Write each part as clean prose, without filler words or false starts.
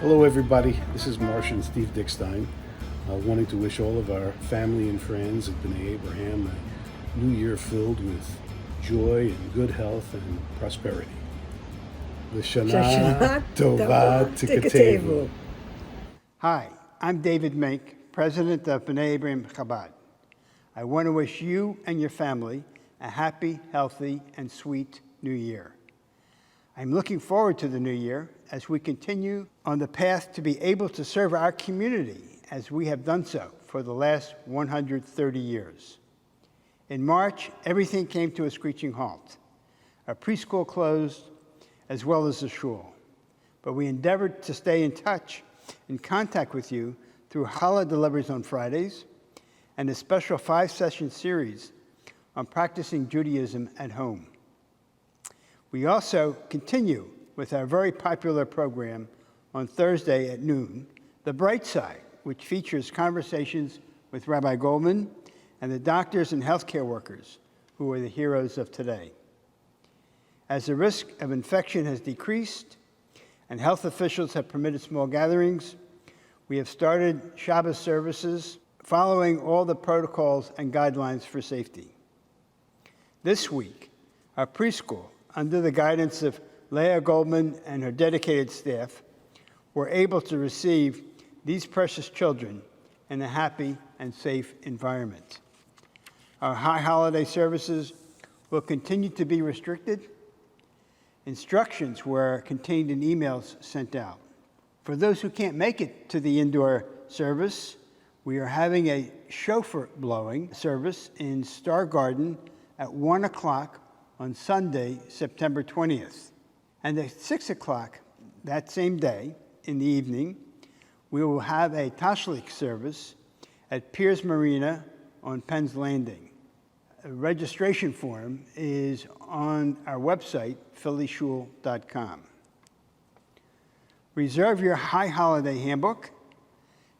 Hello, everybody. This is Marsh and Steve Dickstein, wanting to wish all of our family and friends at B'nai Abraham a new year filled with joy and good health and prosperity. L'shana tova tikatevu. Hi, I'm David Mink, President of B'nai Abraham Chabad. I want to wish you and your family a happy, healthy, and sweet new year. I'm looking forward to the new year as we continue on the path to be able to serve our community as we have done so for the last 130 years. In March, everything came to a screeching halt. Our preschool closed, as well as the shul. But we endeavored to stay in touch, in contact with you through challah deliveries on Fridays and a special 5-session series on practicing Judaism at home. We also continue with our very popular program on Thursday at noon, The Bright Side, which features conversations with Rabbi Goldman and the doctors and healthcare workers who are the heroes of today. As the risk of infection has decreased and health officials have permitted small gatherings, we have started Shabbos services following all the protocols and guidelines for safety. This week, our preschool, under the guidance of Leah Goldman and her dedicated staff, were able to receive these precious children in a happy and safe environment. Our high holiday services will continue to be restricted. Instructions were contained in emails sent out. For those who can't make it to the indoor service, we are having a shofar blowing service in Star Garden at 1 o'clock on Sunday, September 20th. And at 6 o'clock that same day, in the evening, we will have a tashlich service at Piers Marina on Penn's Landing. A registration form is on our website, phillyshul.com. Reserve your High Holiday Handbook,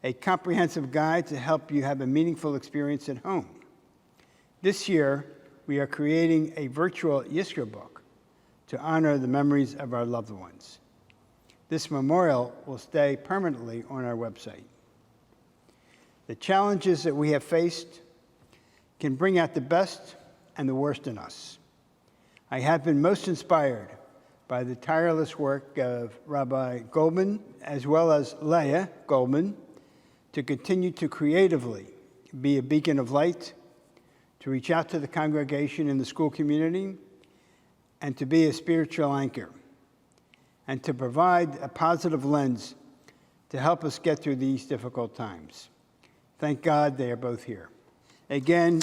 a comprehensive guide to help you have a meaningful experience at home. This year, we are creating a virtual Yizkor book to honor the memories of our loved ones. This memorial will stay permanently on our website. The challenges that we have faced can bring out the best and the worst in us. I have been most inspired by the tireless work of Rabbi Goldman, as well as Leah Goldman, to continue to creatively be a beacon of light, to reach out to the congregation in the school community, and to be a spiritual anchor, and to provide a positive lens to help us get through these difficult times. Thank God they are both here. Again,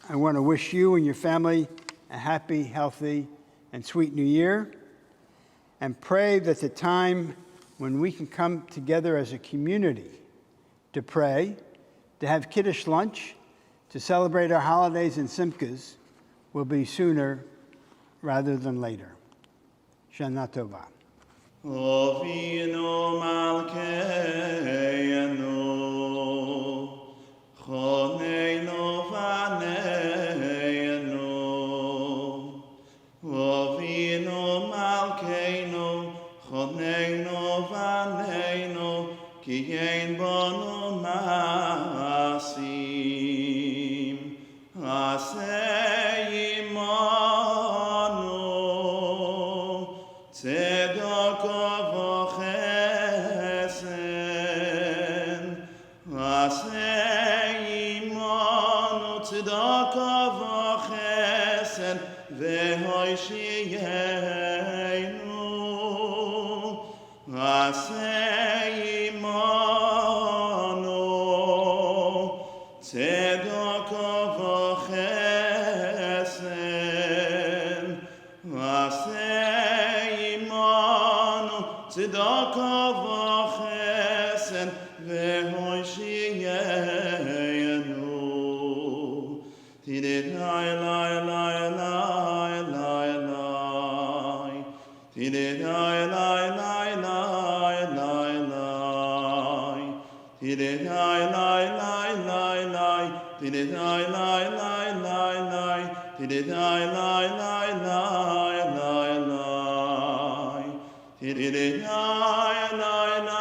I want to wish you and your family a happy, healthy, and sweet new year, and pray that the time when we can come together as a community to pray, to have Kiddush lunch, to celebrate our holidays and simchas will be sooner rather than later. Shana Tova. Ovinu malkeinu, choneinu vaneinu. Ovinu malkeinu, choneinu vaneinu, ki yein bonu masim. Asei imanu, tzedaka v'chesed. Asei imanu, tzedaka v'chesed, v'hoshiyenu. Asei imanu, tzedaka v'chesed. Asei imanu, tzedaka v'chesed, v'hoshiyenu. Tididai lai lai lai lai lai. Tididai lai lai lai lai lai. Tididai lai lai lai lai. Tididai lai lai lai lai. Tididai lai lai lai lai lai. Tididai lai lai.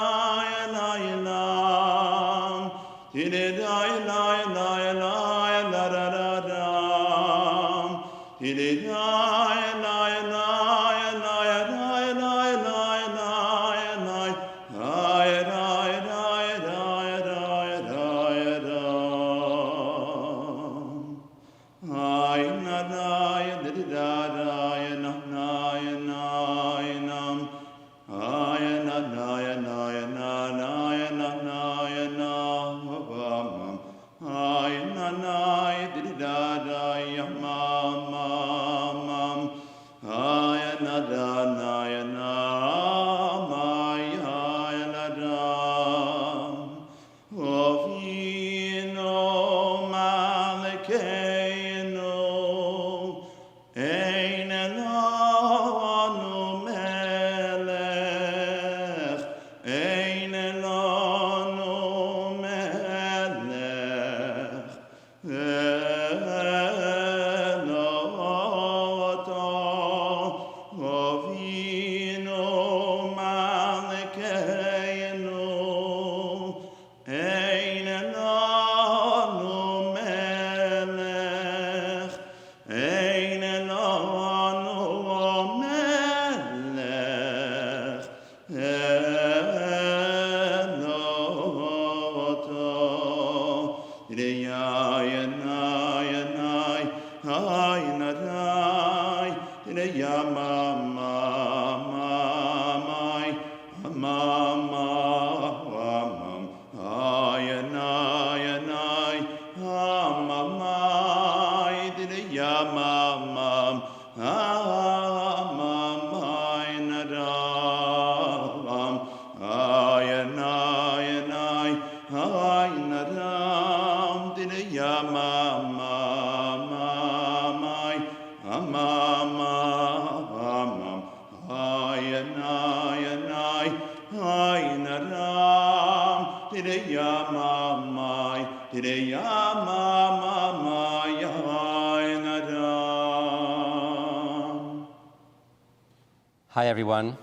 Hi, everyone.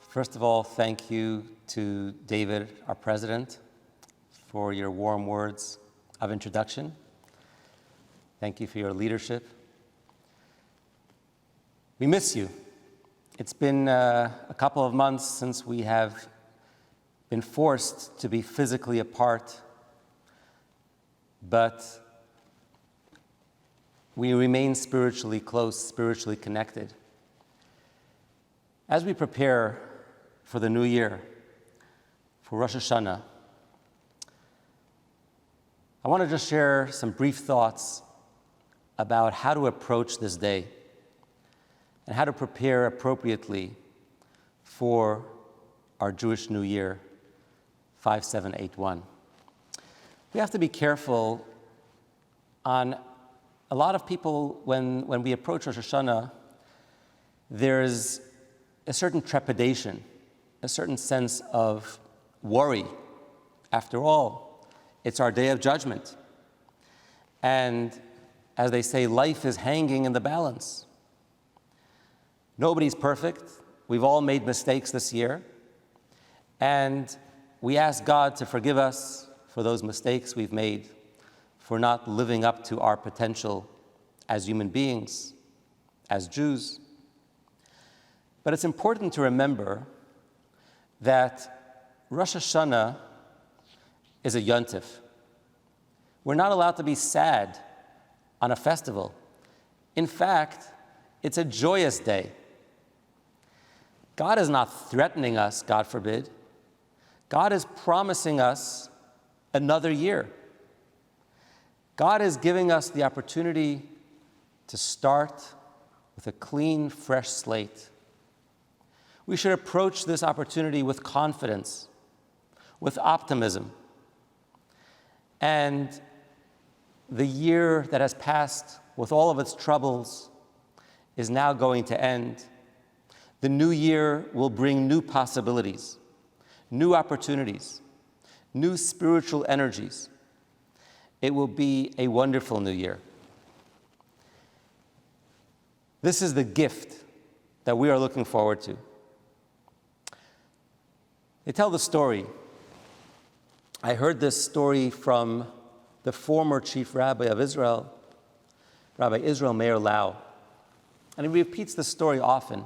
First of all, thank you to David, our president, for your warm words of introduction. Thank you for your leadership. We miss you. It's been a couple of months since we have been forced to be physically apart, but we remain spiritually close, spiritually connected. As we prepare for the new year, for Rosh Hashanah, I want to just share some brief thoughts about how to approach this day and how to prepare appropriately for our Jewish New Year, 5781. We have to be careful on a lot of people when we approach Rosh Hashanah, there's a certain trepidation, a certain sense of worry. After all, it's our day of judgment. And as they say, life is hanging in the balance. Nobody's perfect. We've all made mistakes this year. And we ask God to forgive us for those mistakes we've made, for not living up to our potential as human beings, as Jews. But it's important to remember that Rosh Hashanah is a yontif. We're not allowed to be sad on a festival. In fact, it's a joyous day. God is not threatening us, God forbid. God is promising us another year. God is giving us the opportunity to start with a clean, fresh slate. We should approach this opportunity with confidence, with optimism. And the year that has passed with all of its troubles is now going to end. The new year will bring new possibilities, new opportunities, new spiritual energies. It will be a wonderful new year. This is the gift that we are looking forward to. They tell the story I heard this story from the former chief rabbi of Israel, Rabbi Israel Meir Lau. And he repeats the story often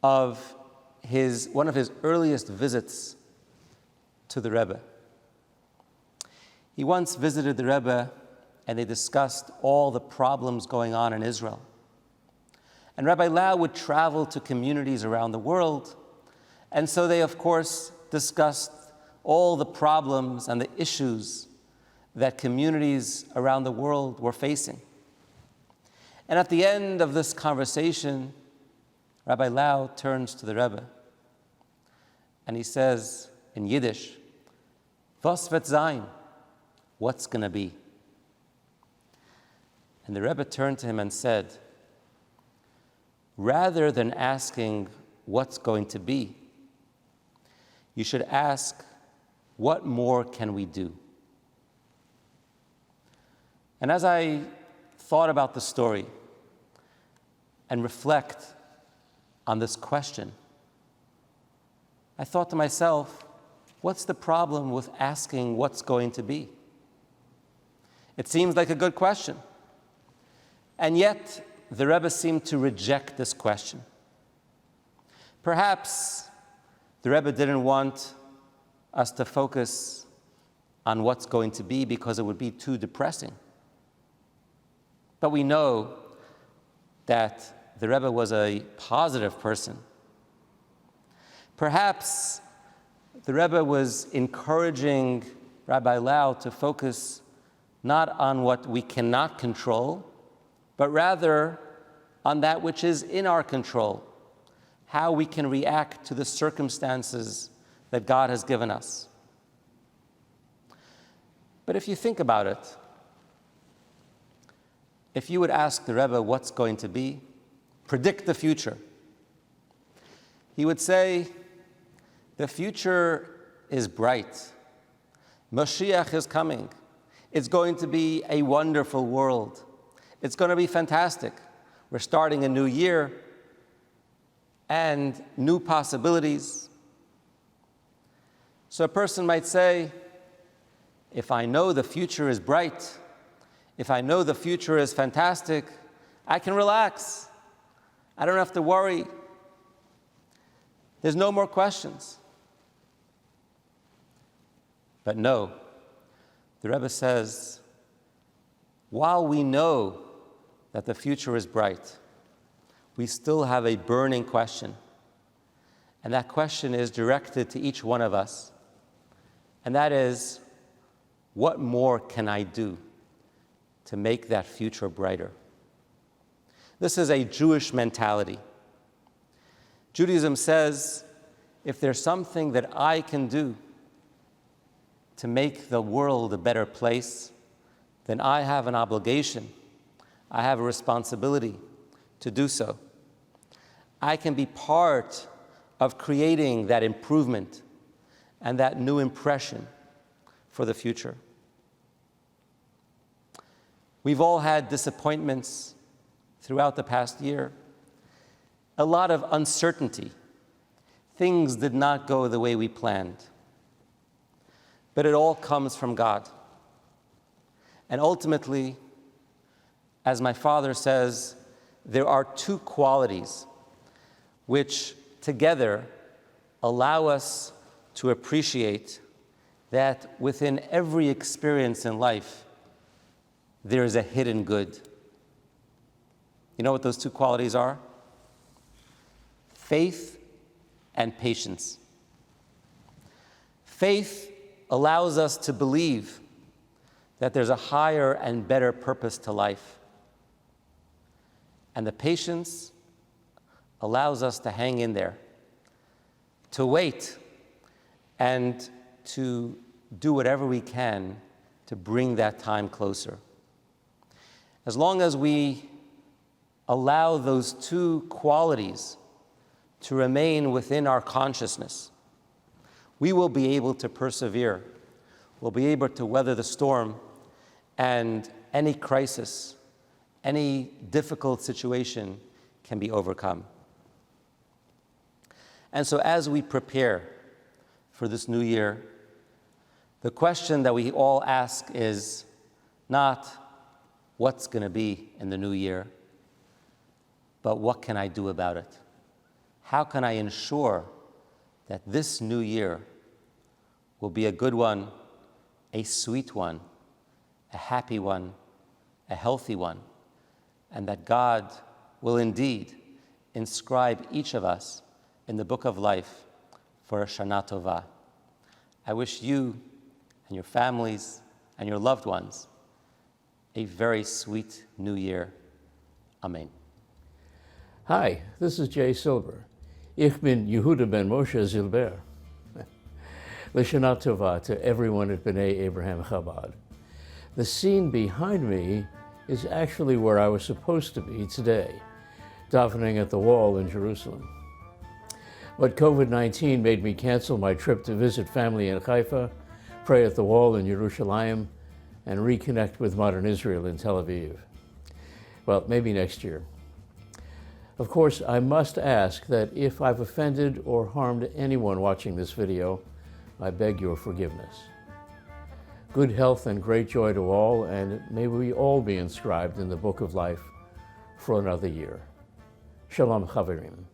of one of his earliest visits to the Rebbe. He once visited the Rebbe and they discussed all the problems going on in Israel. And Rabbi Lau would travel to communities around the world, and so they, of course, discussed all the problems and the issues that communities around the world were facing. And at the end of this conversation, Rabbi Lau turns to the Rebbe and he says in Yiddish, "Was wird sein?" What's going to be? And the Rebbe turned to him and said, rather than asking what's going to be, you should ask, what more can we do? And as I thought about the story and reflect on this question, I thought to myself, what's the problem with asking what's going to be? It seems like a good question. And yet, the Rebbe seemed to reject this question. Perhaps the Rebbe didn't want us to focus on what's going to be because it would be too depressing. But we know that the Rebbe was a positive person. Perhaps the Rebbe was encouraging Rabbi Lau to focus not on what we cannot control, but rather on that which is in our control, how we can react to the circumstances that God has given us. But if you think about it, if you would ask the Rebbe what's going to be, predict the future, he would say, the future is bright. Mashiach is coming. It's going to be a wonderful world. It's going to be fantastic. We're starting a new year and new possibilities. So a person might say, if I know the future is bright, if I know the future is fantastic, I can relax. I don't have to worry. There's no more questions. But no, the Rebbe says, while we know that the future is bright, we still have a burning question. And that question is directed to each one of us. And that is, what more can I do to make that future brighter? This is a Jewish mentality. Judaism says, if there's something that I can do to make the world a better place, then I have an obligation, I have a responsibility to do so. I can be part of creating that improvement and that new impression for the future. We've all had disappointments throughout the past year, a lot of uncertainty. Things did not go the way we planned. But it all comes from God. And ultimately, as my father says, there are two qualities which together allow us to appreciate that within every experience in life, there is a hidden good. You know what those two qualities are? Faith and patience. Faith allows us to believe that there's a higher and better purpose to life. And the patience allows us to hang in there, to wait, and to do whatever we can to bring that time closer. As long as we allow those two qualities to remain within our consciousness, we will be able to persevere. We'll be able to weather the storm, and any crisis, any difficult situation can be overcome. And so as we prepare for this new year, The question that we all ask is not what's going to be in the new year, but what can I do about it? How can I ensure that this new year will be a good one, a sweet one, a happy one, a healthy one, and that God will indeed inscribe each of us in the book of life for a Shana Tova. I wish you and your families and your loved ones a very sweet new year. Amen. Hi, this is Jay Silver. Ich bin Yehuda ben Moshe Zilber. L'Shana Tova to everyone at B'nai Abraham Chabad. The scene behind me is actually where I was supposed to be today, davening at the wall in Jerusalem. But COVID-19 made me cancel my trip to visit family in Haifa, pray at the wall in Yerushalayim, and reconnect with modern Israel in Tel Aviv. Well, maybe next year. Of course, I must ask that if I've offended or harmed anyone watching this video, I beg your forgiveness. Good health and great joy to all, and may we all be inscribed in the book of life for another year. Shalom Chaverim.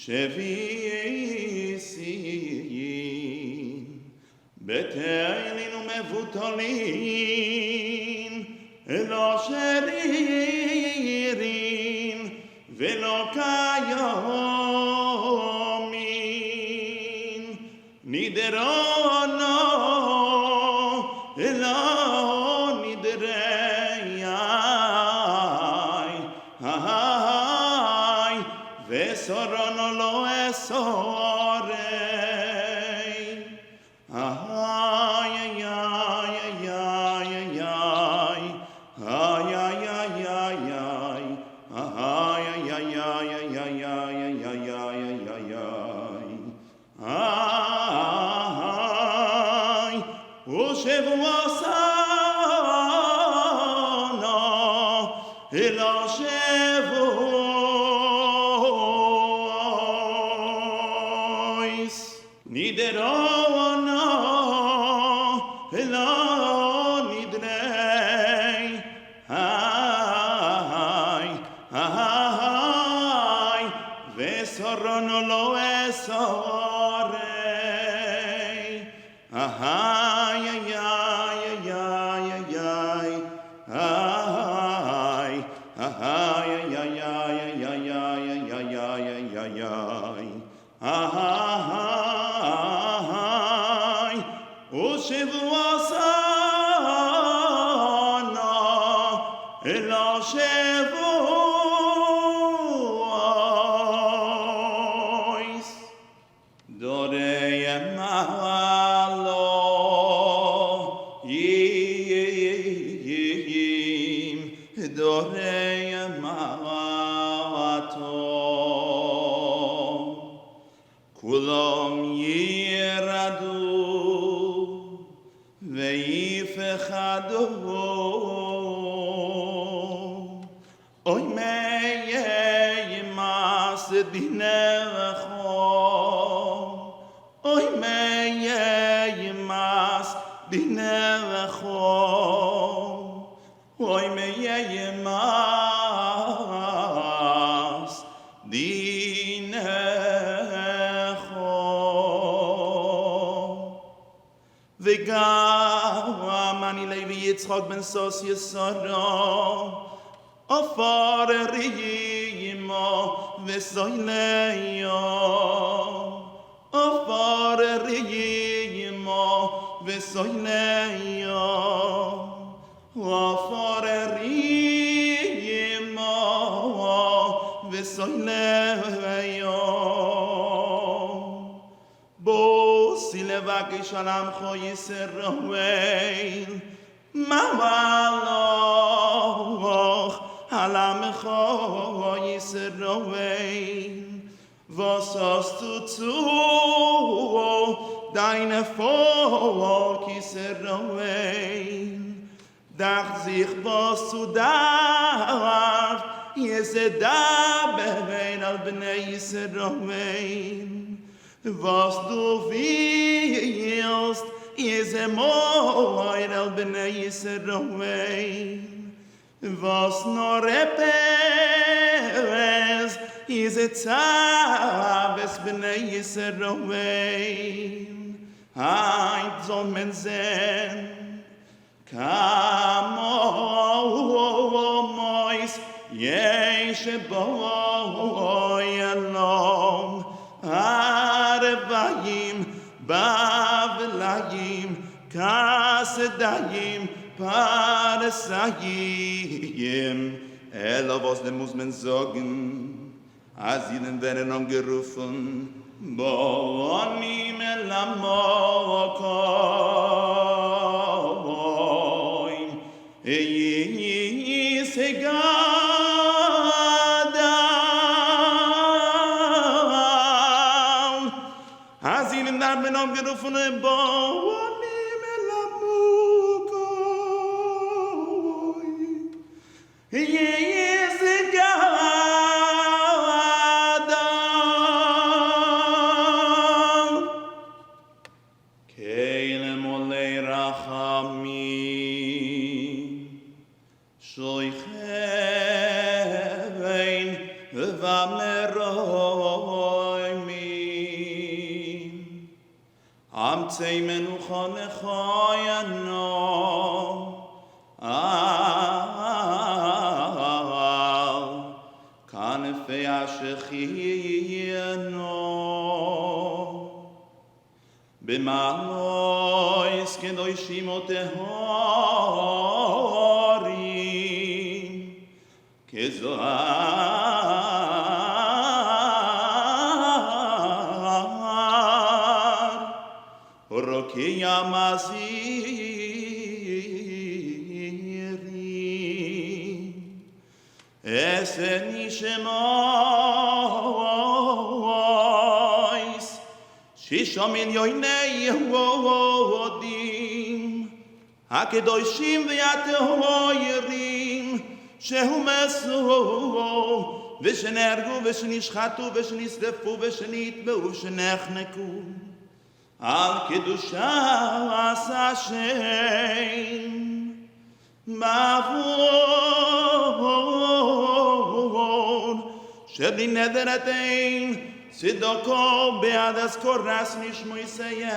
Shevi בטלים ומבוטלים, לא שרירים ולא קיומים, נדרונו לא נדרי, וסורונו לא אסורי, יצחק בן סוסיה שרה, עפר רימו וסויליה, עפר רימו וסויליה, עפר רימו וסויליה. בוסי לבקש על עמך ישראל, Mawaloch halamecho Yisroel, was hast du zu deine Volk Yisroel, dacht sich was du darf, Yesedaber al B'nai Yisroel, was du willst, is a moir al B'nai Yisroel, was nor eperes is a tzaves B'nai Yisroel. Heit soll men sehen, kamo mois yeshe boi alom, arevayim Bavlayim, Kasedayim, Parasayim. Was dem muss man sagen, als ihnen werden angerufen, Boanim elamokoim, ben angerufen in Boanim elamokoim, Amtsei menucha lechayano. Al kanefei ashechiyano. B'malois kedoshim otehorim kezohar Rokei amazirim Eseni shemois Shisha milyoinei yehudim Hakedoshim v'yatehoirim Shehu mesu V'shenergu v'shenishchatu v'shenisrefu v'shenitbeu v'shenechneku Al kedushas Hashem Mavon Shebli nederatein Sidoko be'adas koras nishmu yisayem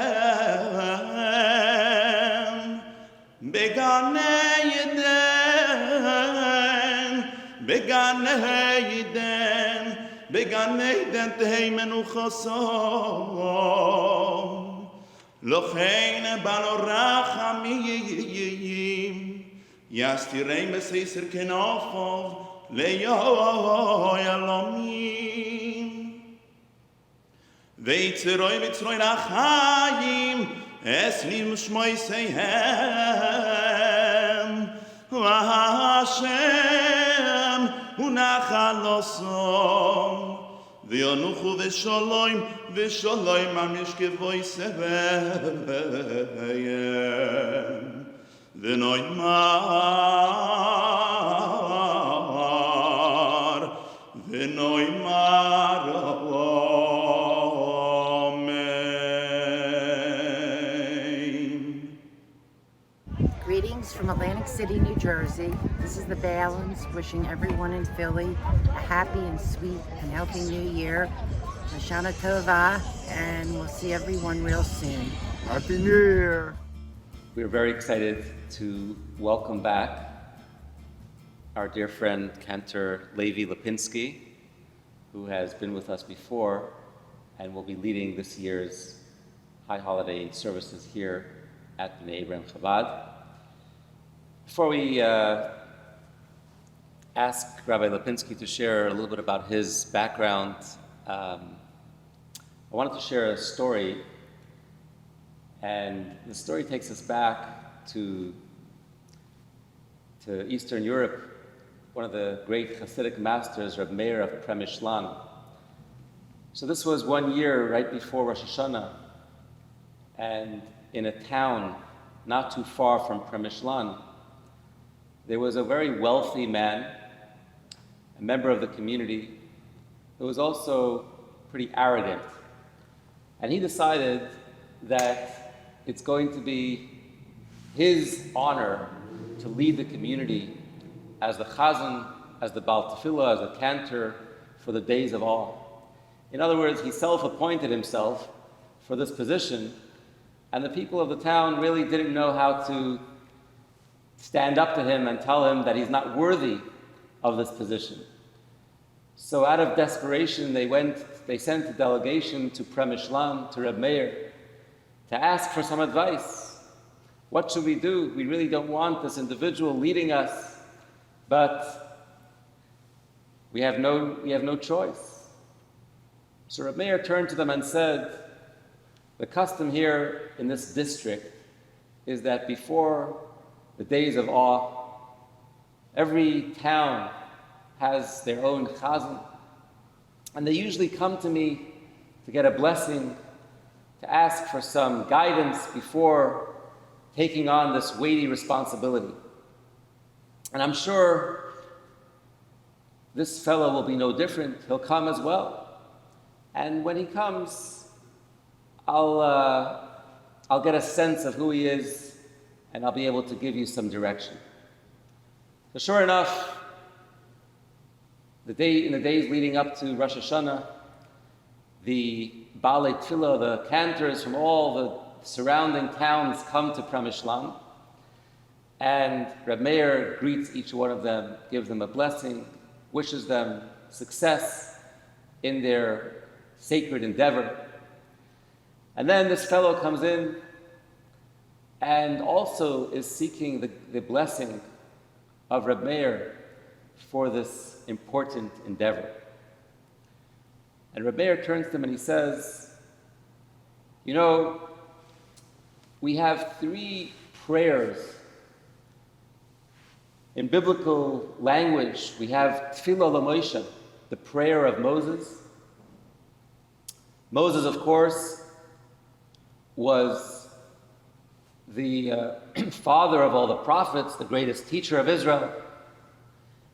Beganei Eden Beganei Eden Beganei Eden tehei menuchasom Lochein bano rachamim Yastirein b'seiser kenofov le'yoyalomim Veitzeroi mitzroi rachayim Esnim shmoiseihem V'Hashem unachalosom V'yonuchu v'sholoim v'sholoim amishkevoi seveyem V'noimar Amen. Greetings from Atlantic City, New Jersey. This is the Balance wishing everyone in Philly a happy and sweet and healthy new year. Rosh Hashanah Tova, and we'll see everyone real soon. Happy New Year. We're very excited to welcome back our dear friend Cantor Levi Lipinski, who has been with us before and will be leading this year's high holiday services here at B'nai Abraham Chabad. Before we ask Rabbi Lipinski to share a little bit about his background, I wanted to share a story. And the story takes us back to Eastern Europe. One of the great Hasidic masters, Reb Meir of Pre-Rosh. So this was one year right before Rosh Hashanah, and in a town not too far from Pre-Rosh, there was a very wealthy man, a member of the community, who was also pretty arrogant. And he decided that it's going to be his honor to lead the community as the chazan, as the Baal Tefillah, as the cantor for the days of awe. In other words, he self-appointed himself for this position, and the people of the town really didn't know how to stand up to him and tell him that he's not worthy of this position. So out of desperation, they sent a delegation to Pre-Rosh, to Reb Meir, to ask for some advice. What should we do? We really don't want this individual leading us, but we have no choice. So Reb Meir turned to them and said, the custom here in this district is that before the days of awe, every town has their own chazan, and they usually come to me to get a blessing, to ask for some guidance before taking on this weighty responsibility. And I'm sure this fellow will be no different. He'll come as well. And when he comes, I'll get a sense of who he is, and I'll be able to give you some direction. So sure enough, in the days leading up to Rosh Hashanah, the Baalei Tefillah, the cantors from all the surrounding towns come to Premishlan, and Reb Meir greets each one of them, gives them a blessing, wishes them success in their sacred endeavor. And then this fellow comes in and also is seeking the blessing of Reb Meir for this important endeavor. And Reb Meir turns to him and he says, you know, we have 3 prayers. In biblical language, we have Tefillah LaMoshe, the prayer of Moses. Moses, of course, was the father of all the prophets, the greatest teacher of Israel.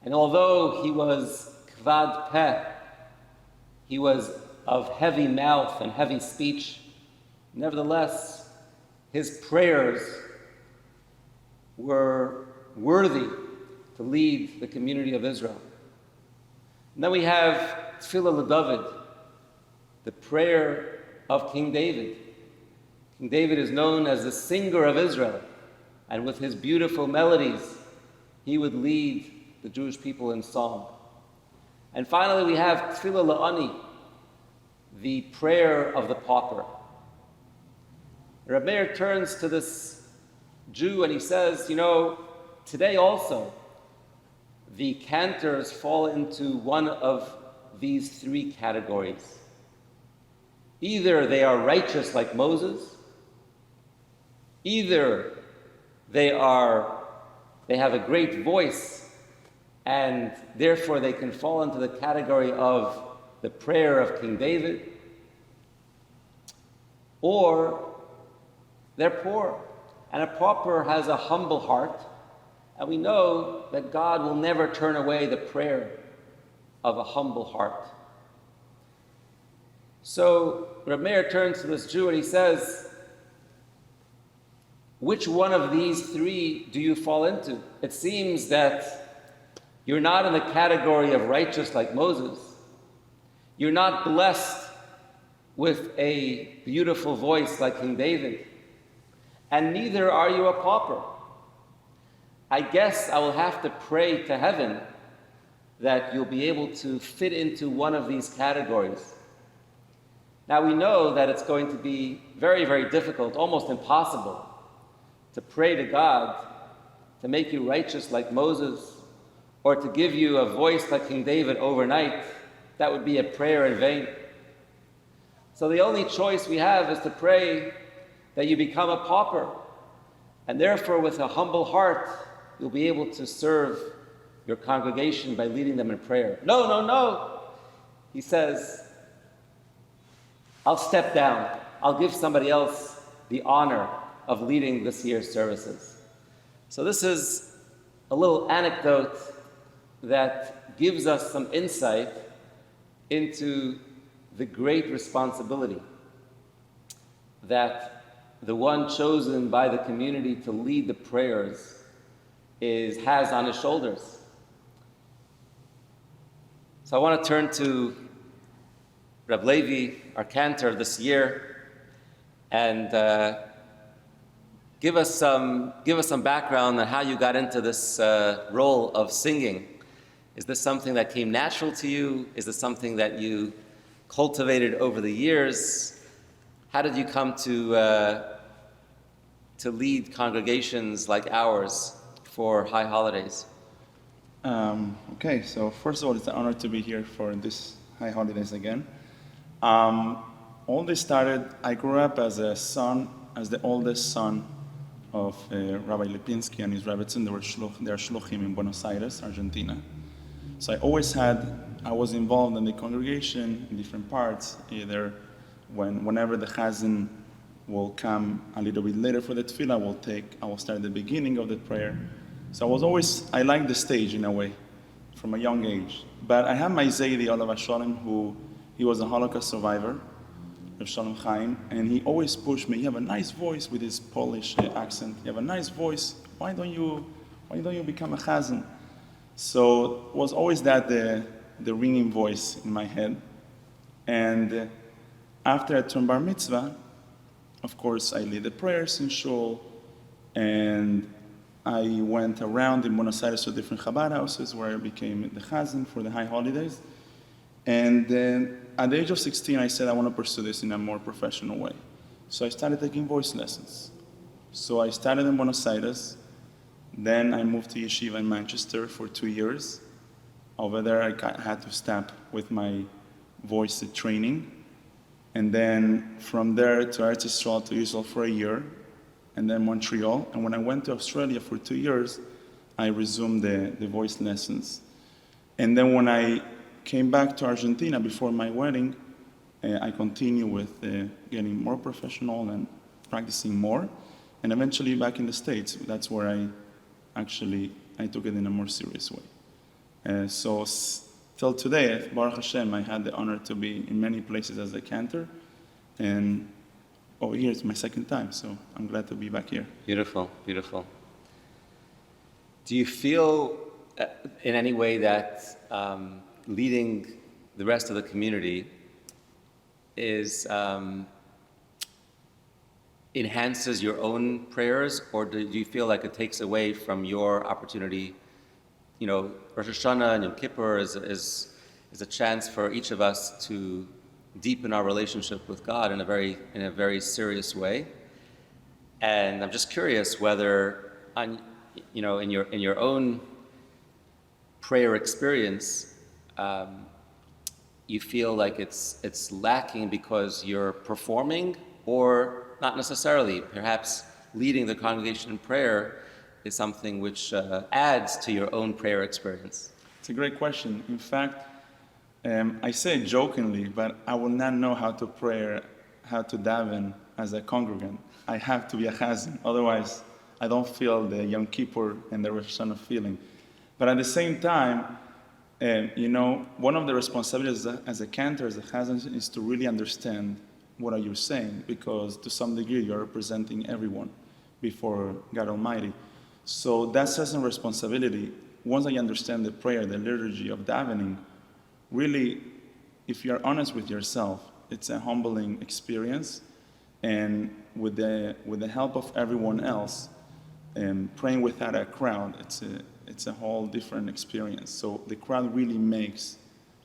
And although he was kvad peh, he was of heavy mouth and heavy speech, nevertheless, his prayers were worthy to lead the community of Israel. And then we have Tefillah LaDavid, the prayer of King David. King David is known as the singer of Israel, and with his beautiful melodies, he would lead the Jewish people in song. And finally, we have Tefillah LaAni, the prayer of the pauper. Reb Meir turns to this Jew and he says, you know, today also, the cantors fall into one of these 3 categories. Either they are righteous like Moses, either they have a great voice and therefore they can fall into the category of the prayer of King David, or they're poor. And a pauper has a humble heart, and we know that God will never turn away the prayer of a humble heart. So Reb Meir turns to this Jew and he says, which one of these 3 do you fall into? It seems that you're not in the category of righteous like Moses. You're not blessed with a beautiful voice like King David. And neither are you a pauper. I guess I will have to pray to heaven that you'll be able to fit into one of these categories. Now we know that it's going to be very, very difficult, almost impossible, to pray to God to make you righteous like Moses, or to give you a voice like King David overnight. That would be a prayer in vain. So the only choice we have is to pray that you become a pauper, and therefore with a humble heart you'll be able to serve your congregation by leading them in prayer. No, no, no. He says, I'll step down. I'll give somebody else the honor of leading this year's services. So this is a little anecdote that gives us some insight into the great responsibility that the one chosen by the community to lead the prayers has on his shoulders. So I want to turn to Reb Levi, our cantor this year, and give us some background on how you got into this role of singing. Is this something that came natural to you? Is this something that you cultivated over the years? How did you come to lead congregations like ours for high holidays? Okay, so first of all, it's an honor to be here for this high holidays again. All this started, I grew up as the oldest son of Rabbi Lipinski and his Rebbetzin. They are shluchim in Buenos Aires, Argentina. So I was involved in the congregation in different parts, either whenever the chazan will come a little bit later for the tefillah, I will start at the beginning of the prayer. So I liked the stage in a way, from a young age. But I had my Zaydi, Olav Shalom, he was a Holocaust survivor, of Shalom Chaim, and he always pushed me, you have a nice voice with his Polish accent, you have a nice voice, why don't you become a chazan? So it was always that the ringing voice in my head. And after I turned bar mitzvah, of course, I lead the prayers in shul, and I went around in Buenos Aires to different Chabad houses where I became the chazan for the high holidays. And then at the age of 16, I said I want to pursue this in a more professional way. So I started taking voice lessons. So I started in Buenos Aires, then I moved to yeshiva in Manchester for 2 years. Over there, I had to stop with my voice training. And then from there to Eretz Yisrael to Israel for a year, and then Montreal. And when I went to Australia for 2 years, I resumed the voice lessons. And then when I came back to Argentina before my wedding, I continued with getting more professional and practicing more. And eventually back in the States, that's where I took it in a more serious way. So till today, Baruch Hashem, I had the honor to be in many places as a cantor. And over here, it's my second time, so I'm glad to be back here. Beautiful, beautiful. Do you feel in any way that leading the rest of the community enhances your own prayers, or do you feel like it takes away from your opportunity? You know, Rosh Hashanah and Yom Kippur is a chance for each of us to deepen our relationship with God in a very serious way. And I'm just curious whether, in your own prayer experience, you feel like it's lacking because you're performing, or not necessarily. Perhaps leading the congregation in prayer is something which adds to your own prayer experience. It's a great question. In fact, I say it jokingly, but I will not know how to pray, how to daven as a congregant. I have to be a chazan. Otherwise, I don't feel the Yom Kippur and the Rosh Hashanah feeling. But at the same time, one of the responsibilities as a cantor, as a chazan, is to really understand what are you saying, because to some degree you're representing everyone before God Almighty. So that's just a responsibility. Once I understand the prayer, the liturgy of davening, really, if you're honest with yourself, it's a humbling experience. And with the help of everyone else, praying without a crowd, it's a whole different experience. So the crowd really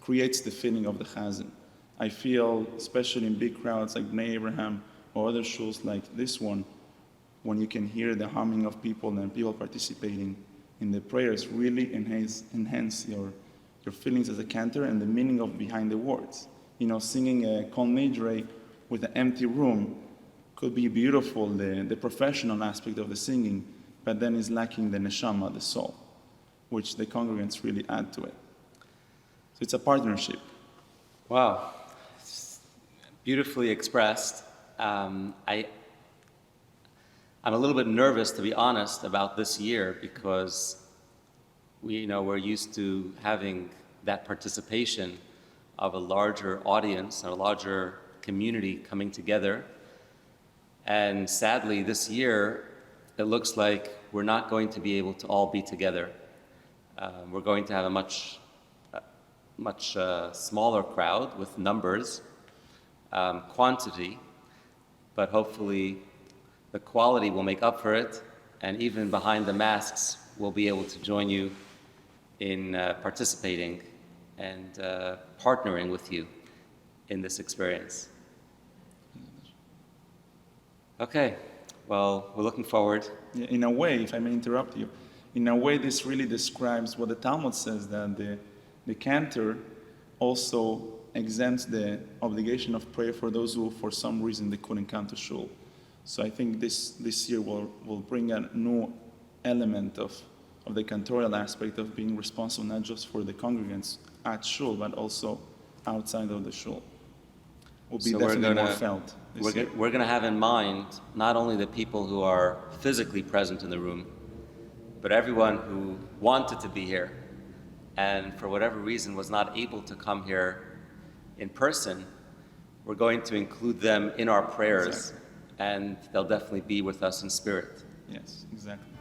creates the feeling of the chazan. I feel, especially in big crowds like B'nai Abraham or other shuls like this one, when you can hear the humming of people and people participating in the prayers, really enhance your feelings as a cantor and the meaning behind the words. Singing a Kol Nidre with an empty room could be beautiful, the professional aspect of the singing, but then is lacking the neshama, the soul, which the congregants really add to it. So it's a partnership. Wow, beautifully expressed. I'm a little bit nervous, to be honest, about this year, because we're used to having that participation of a larger audience and a larger community coming together. And sadly, this year, it looks like we're not going to be able to all be together. We're going to have a much smaller crowd with numbers, quantity, but hopefully the quality will make up for it, and even behind the masks, we'll be able to join you in participating and partnering with you in this experience. Okay, well, we're looking forward. In a way, if I may interrupt you, in a way this really describes what the Talmud says, that the cantor also exempts the obligation of prayer for those who, for some reason, they couldn't come to shul. So I think this year will bring a new element of the cantorial aspect of being responsible not just for the congregants at shul, but also outside of the shul. Will be definitely more felt. We're going to have in mind not only the people who are physically present in the room, but everyone who wanted to be here and for whatever reason was not able to come here in person. We're going to include them in our prayers, exactly. And they'll definitely be with us in spirit. Yes, exactly.